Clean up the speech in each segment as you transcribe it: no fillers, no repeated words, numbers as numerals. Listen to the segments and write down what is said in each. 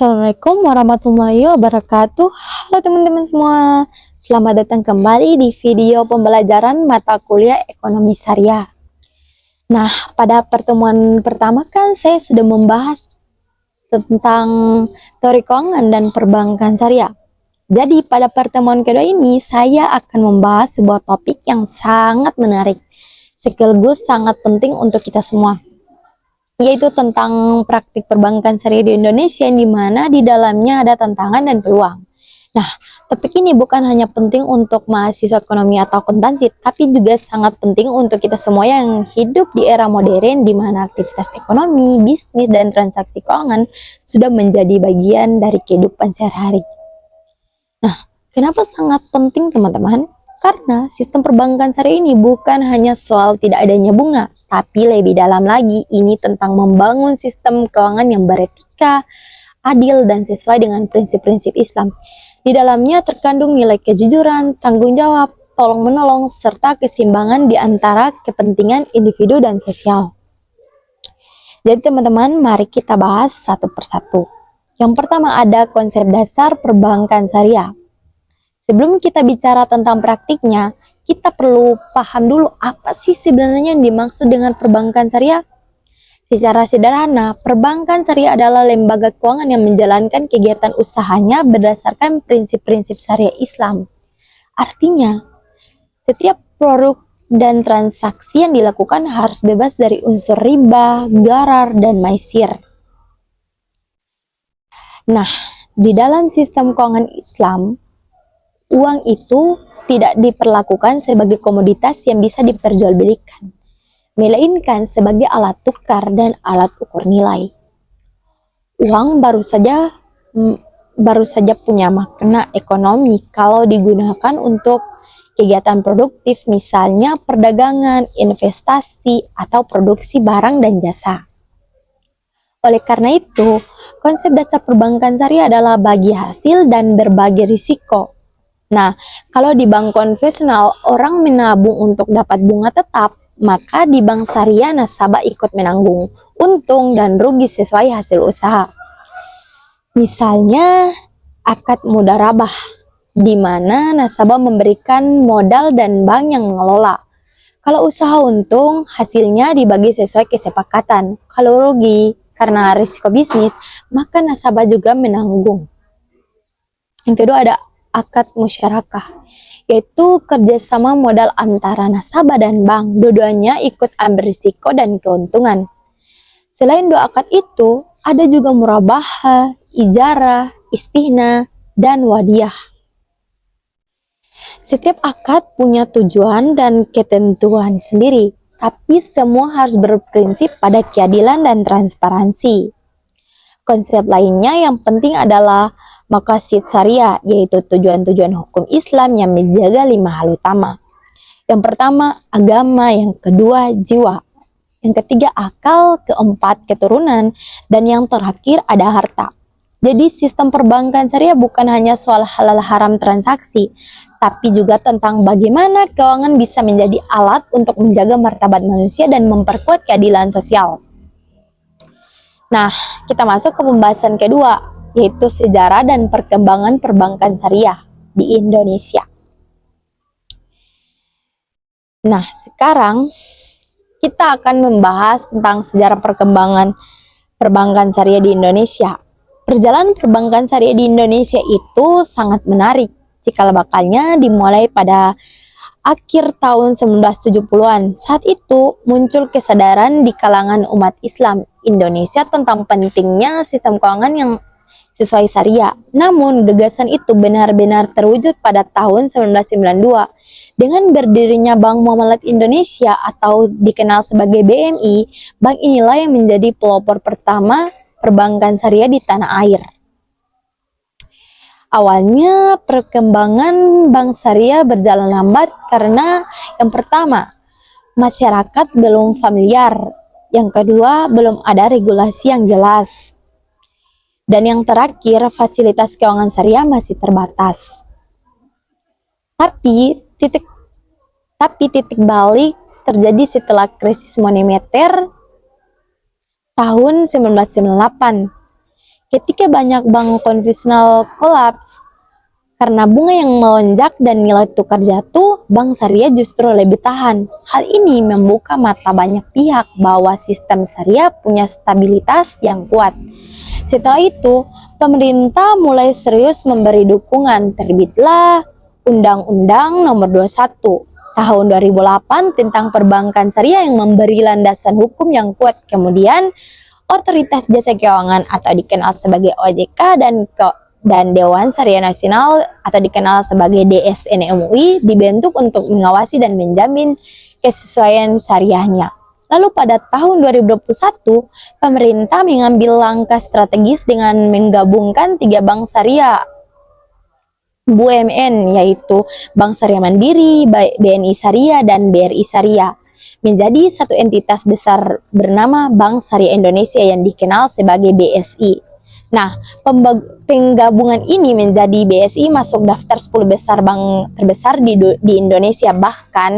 Assalamualaikum warahmatullahi wabarakatuh. Halo teman-teman semua, selamat datang kembali di video pembelajaran mata kuliah ekonomi syariah. Nah, pada pertemuan pertama kan saya sudah membahas tentang teori keuangan dan perbankan syariah. Jadi pada pertemuan kedua ini saya akan membahas sebuah topik yang sangat menarik, sekaligus sangat penting untuk kita semua, yaitu tentang praktik perbankan syariah di Indonesia, yang dimana di dalamnya ada tantangan dan peluang. Nah, topik ini bukan hanya penting untuk mahasiswa ekonomi atau akuntansi, tapi juga sangat penting untuk kita semua yang hidup di era modern, di mana aktivitas ekonomi, bisnis, dan transaksi keuangan sudah menjadi bagian dari kehidupan sehari-hari. Nah, kenapa sangat penting teman-teman? Karena sistem perbankan syariah ini bukan hanya soal tidak adanya bunga, tapi lebih dalam lagi, ini tentang membangun sistem keuangan yang beretika, adil, dan sesuai dengan prinsip-prinsip Islam. Di dalamnya terkandung nilai kejujuran, tanggung jawab, tolong-menolong, serta keseimbangan di antara kepentingan individu dan sosial. Jadi teman-teman, mari kita bahas satu persatu. Yang pertama ada konsep dasar perbankan syariah. Sebelum kita bicara tentang praktiknya, kita perlu paham dulu apa sih sebenarnya yang dimaksud dengan perbankan syariah. Secara sederhana, perbankan syariah adalah lembaga keuangan yang menjalankan kegiatan usahanya berdasarkan prinsip-prinsip syariah Islam. Artinya, setiap produk dan transaksi yang dilakukan harus bebas dari unsur riba, gharar, dan maisir. Nah, di dalam sistem keuangan Islam, uang itu tidak diperlakukan sebagai komoditas yang bisa diperjualbelikan, melainkan sebagai alat tukar dan alat ukur nilai. Uang baru saja punya makna ekonomi kalau digunakan untuk kegiatan produktif, misalnya perdagangan, investasi, atau produksi barang dan jasa. Oleh karena itu, konsep dasar perbankan syariah adalah bagi hasil dan berbagi risiko. Nah, kalau di bank konvensional orang menabung untuk dapat bunga tetap, maka di bank syariah nasabah ikut menanggung untung dan rugi sesuai hasil usaha. Misalnya akad mudharabah, di mana nasabah memberikan modal dan bank yang mengelola. Kalau usaha untung, hasilnya dibagi sesuai kesepakatan. Kalau rugi karena risiko bisnis, maka nasabah juga menanggung. Yang kedua ada akad musyarakah, yaitu kerjasama modal antara nasabah dan bank. Dua-duanya ikut ambil risiko dan keuntungan. Selain dua akad itu, ada juga murabahah, ijarah, istihna, dan wadiyah. Setiap akad punya tujuan dan ketentuan sendiri, tapi semua harus berprinsip pada keadilan dan transparansi. Konsep lainnya yang penting adalah maqasid syariah, yaitu tujuan-tujuan hukum Islam yang menjaga 5 hal utama. Yang pertama, agama. Yang kedua, jiwa. Yang ketiga, akal. Keempat, keturunan. Dan yang terakhir, ada harta. Jadi sistem perbankan syariah bukan hanya soal halal haram transaksi, tapi juga tentang bagaimana keuangan bisa menjadi alat untuk menjaga martabat manusia dan memperkuat keadilan sosial. Nah, kita masuk ke pembahasan kedua, yaitu sejarah dan perkembangan perbankan syariah di Indonesia. Nah, sekarang kita akan membahas tentang sejarah perkembangan perbankan syariah di Indonesia. Perjalanan perbankan syariah di Indonesia itu sangat menarik. Cikal bakalnya dimulai pada akhir tahun 1970-an. Saat itu muncul kesadaran di kalangan umat Islam Indonesia tentang pentingnya sistem keuangan yang sesuai syariah. Namun gagasan itu benar-benar terwujud pada tahun 1992 dengan berdirinya Bank Muamalat Indonesia atau dikenal sebagai BMI. Bank inilah yang menjadi pelopor pertama perbankan syariah di tanah air. Awalnya perkembangan bank syariah berjalan lambat karena yang pertama, masyarakat belum familiar. Yang kedua, belum ada regulasi yang jelas. Dan yang terakhir, fasilitas keuangan syariah masih terbatas. Tapi titik balik terjadi setelah krisis moneter tahun 1998. Ketika banyak bank konvensional kolaps karena bunga yang melonjak dan nilai tukar jatuh, bank syariah justru lebih tahan. Hal ini membuka mata banyak pihak bahwa sistem syariah punya stabilitas yang kuat. Setelah itu, pemerintah mulai serius memberi dukungan. Terbitlah Undang-Undang Nomor 21 tahun 2008 tentang perbankan syariah yang memberi landasan hukum yang kuat. Kemudian, Otoritas Jasa Keuangan atau dikenal sebagai OJK dan Dewan Syariah Nasional atau dikenal sebagai DSN MUI dibentuk untuk mengawasi dan menjamin kesesuaian syariahnya. Lalu pada tahun 2021, pemerintah mengambil langkah strategis dengan menggabungkan 3 bank syariah BUMN, yaitu Bank Syariah Mandiri, BNI Syariah, dan BRI Syariah, menjadi satu entitas besar bernama Bank Syariah Indonesia yang dikenal sebagai BSI. Nah, penggabungan ini menjadi BSI masuk daftar 10 besar bank terbesar di Indonesia. Bahkan,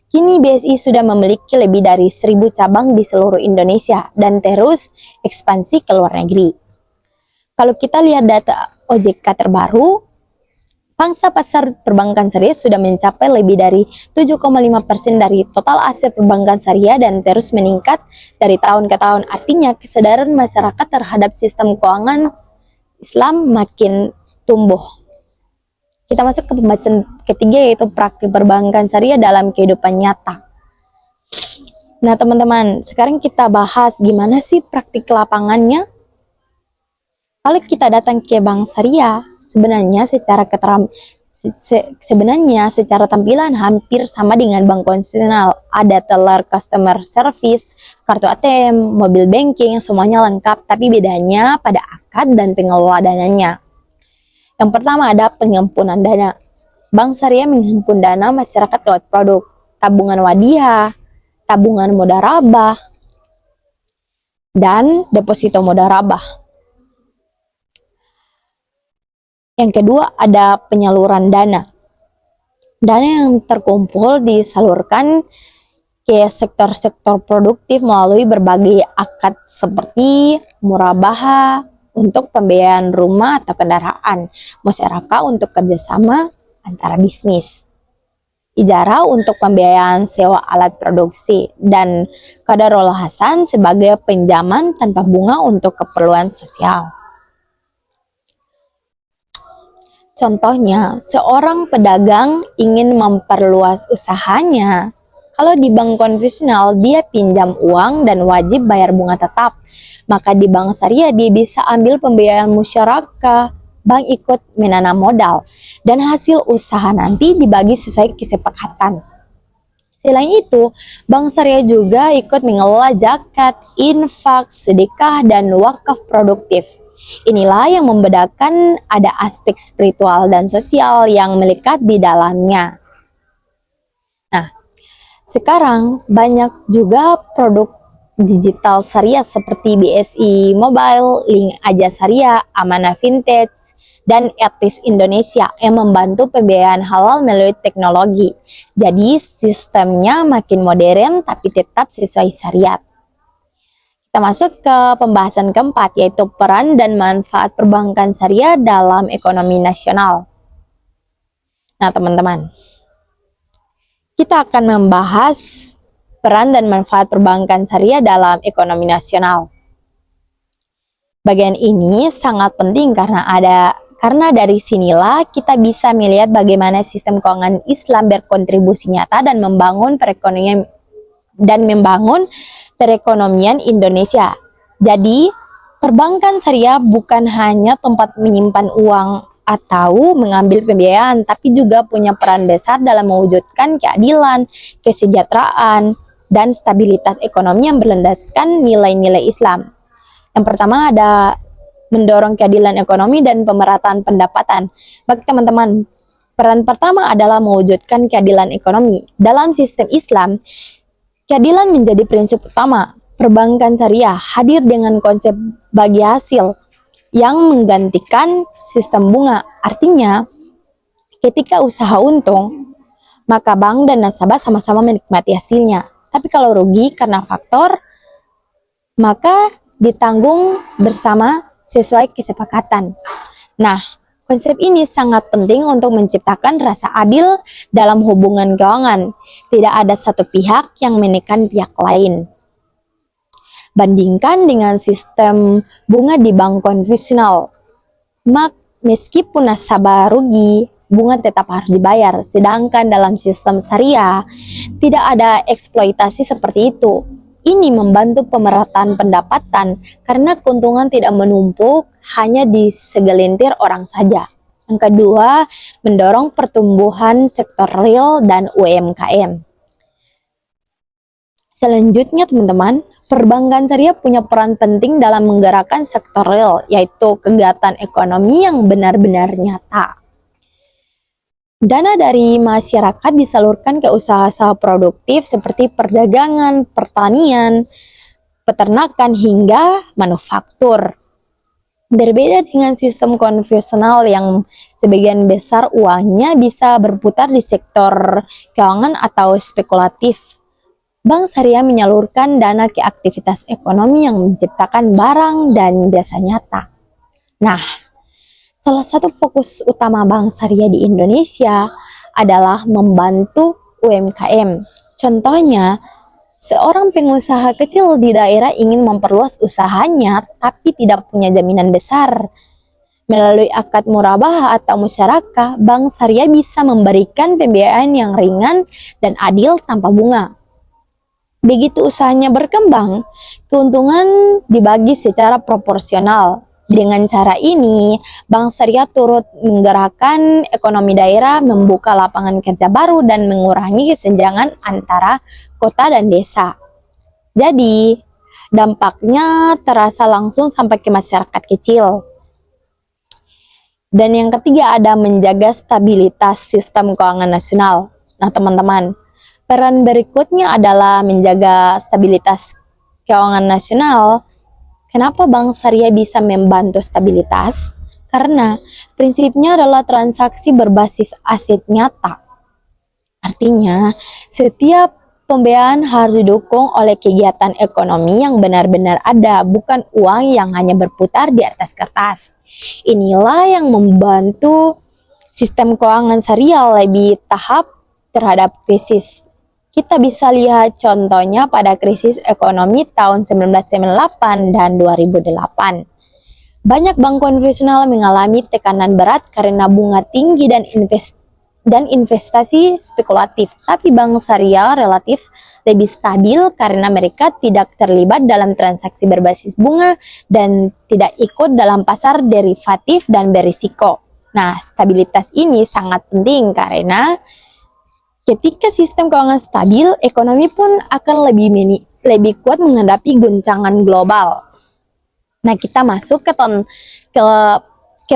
kini BSI sudah memiliki lebih dari 1.000 cabang di seluruh Indonesia dan terus ekspansi ke luar negeri. Kalau kita lihat data OJK terbaru, pangsa pasar perbankan syariah sudah mencapai lebih dari 7,5% dari total aset perbankan syariah dan terus meningkat dari tahun ke tahun. Artinya kesadaran masyarakat terhadap sistem keuangan Islam makin tumbuh. Kita masuk ke pembahasan ketiga, yaitu praktik perbankan syariah dalam kehidupan nyata. Nah teman-teman, sekarang kita bahas gimana sih praktik lapangannya. Kalau kita datang ke bank syariah, sebenarnya secara tampilan hampir sama dengan bank konvensional. Ada teller customer service, kartu ATM, mobil banking, semuanya lengkap, tapi bedanya pada akad dan pengelola dananya. Yang pertama ada penghimpunan dana. Bank syariah menghimpun dana masyarakat lewat produk tabungan wadiah, tabungan mudharabah, dan deposito mudharabah. Yang kedua ada penyaluran dana. Dana yang terkumpul disalurkan ke sektor-sektor produktif melalui berbagai akad seperti murabahah untuk pembiayaan rumah atau kendaraan, musyarakah untuk kerjasama antara bisnis, ijarah untuk pembiayaan sewa alat produksi, dan qadarul hasan sebagai pinjaman tanpa bunga untuk keperluan sosial. Contohnya, seorang pedagang ingin memperluas usahanya. Kalau di bank konvensional, dia pinjam uang dan wajib bayar bunga tetap. Maka di bank syariah, dia bisa ambil pembiayaan musyarakah, bank ikut menanam modal, dan hasil usaha nanti dibagi sesuai kesepakatan. Selain itu, bank syariah juga ikut mengelola zakat, infak, sedekah, dan wakaf produktif. Inilah yang membedakan ada aspek spiritual dan sosial yang melekat di dalamnya. Nah, sekarang banyak juga produk digital syariah seperti BSI Mobile, Link Aja Syariah, Amanah Vintage, dan Etis Indonesia yang membantu pembiayaan halal melalui teknologi. Jadi sistemnya makin modern tapi tetap sesuai syariat. Kita masuk ke pembahasan keempat, yaitu peran dan manfaat perbankan syariah dalam ekonomi nasional. Nah teman-teman, kita akan membahas peran dan manfaat perbankan syariah dalam ekonomi nasional. Bagian ini sangat penting karena dari sinilah kita bisa melihat bagaimana sistem keuangan Islam berkontribusi nyata dan membangun perekonomian Indonesia. Jadi, perbankan syariah bukan hanya tempat menyimpan uang atau mengambil pembiayaan, tapi juga punya peran besar dalam mewujudkan keadilan, kesejahteraan, dan stabilitas ekonomi yang berlandaskan nilai-nilai Islam. Yang pertama ada mendorong keadilan ekonomi dan pemerataan pendapatan. Bagi teman-teman, peran pertama adalah mewujudkan keadilan ekonomi. Dalam sistem Islam, keadilan menjadi prinsip utama. Perbankan syariah hadir dengan konsep bagi hasil yang menggantikan sistem bunga. Artinya, ketika usaha untung, maka bank dan nasabah sama-sama menikmati hasilnya. Tapi kalau rugi karena faktor, maka ditanggung bersama sesuai kesepakatan. Nah, konsep ini sangat penting untuk menciptakan rasa adil dalam hubungan keuangan. Tidak ada satu pihak yang menekan pihak lain. Bandingkan dengan sistem bunga di bank konvensional. Meskipun nasabah rugi, bunga tetap harus dibayar. Sedangkan dalam sistem syariah, tidak ada eksploitasi seperti itu. Ini membantu pemerataan pendapatan karena keuntungan tidak menumpuk hanya di segelintir orang saja. Yang kedua, mendorong pertumbuhan sektor real dan UMKM. Selanjutnya teman-teman, perbankan syariah punya peran penting dalam menggerakkan sektor real, yaitu kegiatan ekonomi yang benar-benar nyata. Dana dari masyarakat disalurkan ke usaha-usaha produktif seperti perdagangan, pertanian, peternakan, hingga manufaktur. Berbeda dengan sistem konvensional yang sebagian besar uangnya bisa berputar di sektor keuangan atau spekulatif. Bank syariah menyalurkan dana ke aktivitas ekonomi yang menciptakan barang dan jasa nyata. Nah, salah satu fokus utama Bank Syariah di Indonesia adalah membantu UMKM. Contohnya, seorang pengusaha kecil di daerah ingin memperluas usahanya tapi tidak punya jaminan besar. Melalui akad murabahah atau musyarakah, Bank Syariah bisa memberikan pembiayaan yang ringan dan adil tanpa bunga. Begitu usahanya berkembang, keuntungan dibagi secara proporsional. Dengan cara ini, Bank Syariah turut menggerakkan ekonomi daerah, membuka lapangan kerja baru, dan mengurangi kesenjangan antara kota dan desa. Jadi, dampaknya terasa langsung sampai ke masyarakat kecil. Dan yang ketiga ada menjaga stabilitas sistem keuangan nasional. Nah teman-teman, peran berikutnya adalah menjaga stabilitas keuangan nasional. Kenapa Bank Syariah bisa membantu stabilitas? Karena prinsipnya adalah transaksi berbasis aset nyata. Artinya, setiap pembiayaan harus didukung oleh kegiatan ekonomi yang benar-benar ada, bukan uang yang hanya berputar di atas kertas. Inilah yang membantu sistem keuangan syariah lebih tahap terhadap krisis. Kita bisa lihat contohnya pada krisis ekonomi tahun 1998 dan 2008. Banyak bank konvensional mengalami tekanan berat karena bunga tinggi dan investasi spekulatif. Tapi bank syariah relatif lebih stabil karena mereka tidak terlibat dalam transaksi berbasis bunga dan tidak ikut dalam pasar derivatif dan berisiko. Nah, stabilitas ini sangat penting karena ketika sistem keuangan stabil, ekonomi pun akan lebih kuat menghadapi guncangan global. Nah, kita masuk ke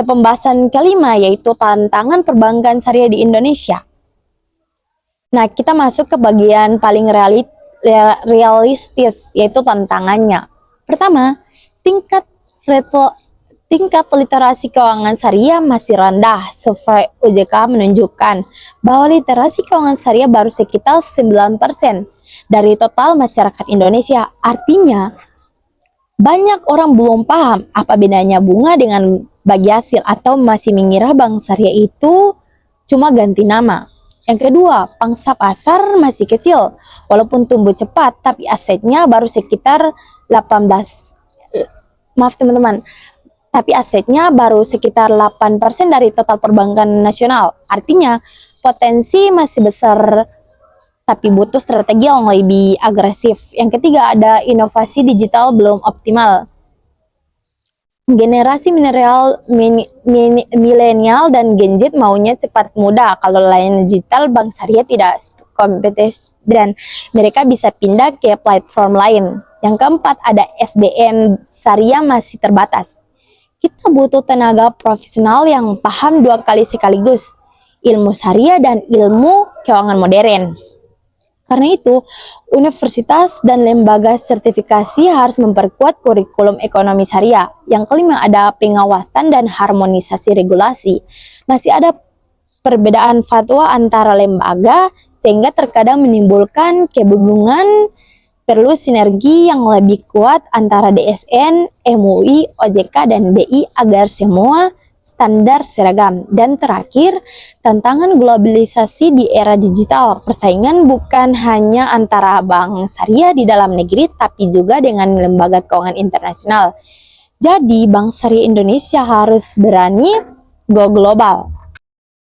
pembahasan kelima, yaitu tantangan perbankan syariah di Indonesia. Nah, kita masuk ke bagian paling realistis, yaitu tantangannya. Pertama, tingkat literasi keuangan syariah masih rendah. Survei OJK menunjukkan bahwa literasi keuangan syariah baru sekitar 9% dari total masyarakat Indonesia. Artinya, banyak orang belum paham apa bedanya bunga dengan bagi hasil atau masih mengira bank syariah itu cuma ganti nama. Yang kedua, pangsa pasar masih kecil. Walaupun tumbuh cepat, tapi asetnya baru sekitar 8% dari total perbankan nasional. Artinya, potensi masih besar, tapi butuh strategi yang lebih agresif. Yang ketiga, ada inovasi digital belum optimal. Generasi milenial dan Gen Z maunya cepat mudah. Kalau layanan digital, bank syariah tidak kompetitif dan mereka bisa pindah ke platform lain. Yang keempat, ada SDM syariah masih terbatas. Kita butuh tenaga profesional yang paham dua kali sekaligus, ilmu syariah dan ilmu keuangan modern. Karena itu, universitas dan lembaga sertifikasi harus memperkuat kurikulum ekonomi syariah. Yang kelima, ada pengawasan dan harmonisasi regulasi. Masih ada perbedaan fatwa antara lembaga, sehingga terkadang menimbulkan kebingungan Perlu sinergi yang lebih kuat antara DSN, MUI, OJK, dan BI agar semua standar seragam. Dan terakhir, tantangan globalisasi di era digital. Persaingan bukan hanya antara bank syariah di dalam negeri, tapi juga dengan lembaga keuangan internasional. Jadi, Bank Syariah Indonesia harus berani go global.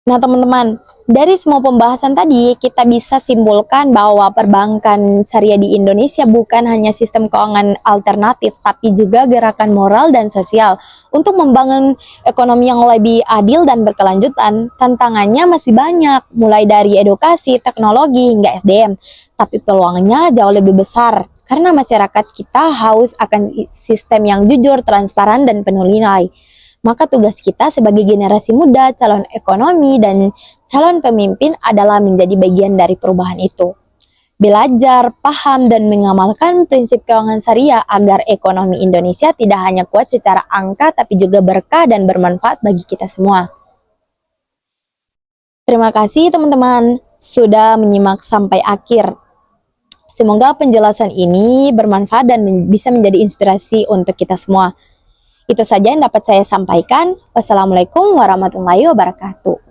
Nah, teman-teman, dari semua pembahasan tadi, kita bisa simpulkan bahwa perbankan syariah di Indonesia bukan hanya sistem keuangan alternatif, tapi juga gerakan moral dan sosial untuk membangun ekonomi yang lebih adil dan berkelanjutan. Tantangannya masih banyak, mulai dari edukasi, teknologi, hingga SDM. Tapi peluangnya jauh lebih besar, karena masyarakat kita haus akan sistem yang jujur, transparan, dan penuh nilai. Maka tugas kita sebagai generasi muda, calon ekonomi, dan calon pemimpin adalah menjadi bagian dari perubahan itu. Belajar, paham, dan mengamalkan prinsip keuangan syariah agar ekonomi Indonesia tidak hanya kuat secara angka, tapi juga berkah dan bermanfaat bagi kita semua. Terima kasih teman-teman sudah menyimak sampai akhir. Semoga penjelasan ini bermanfaat dan bisa menjadi inspirasi untuk kita semua. Itu saja yang dapat saya sampaikan. Wassalamualaikum warahmatullahi wabarakatuh.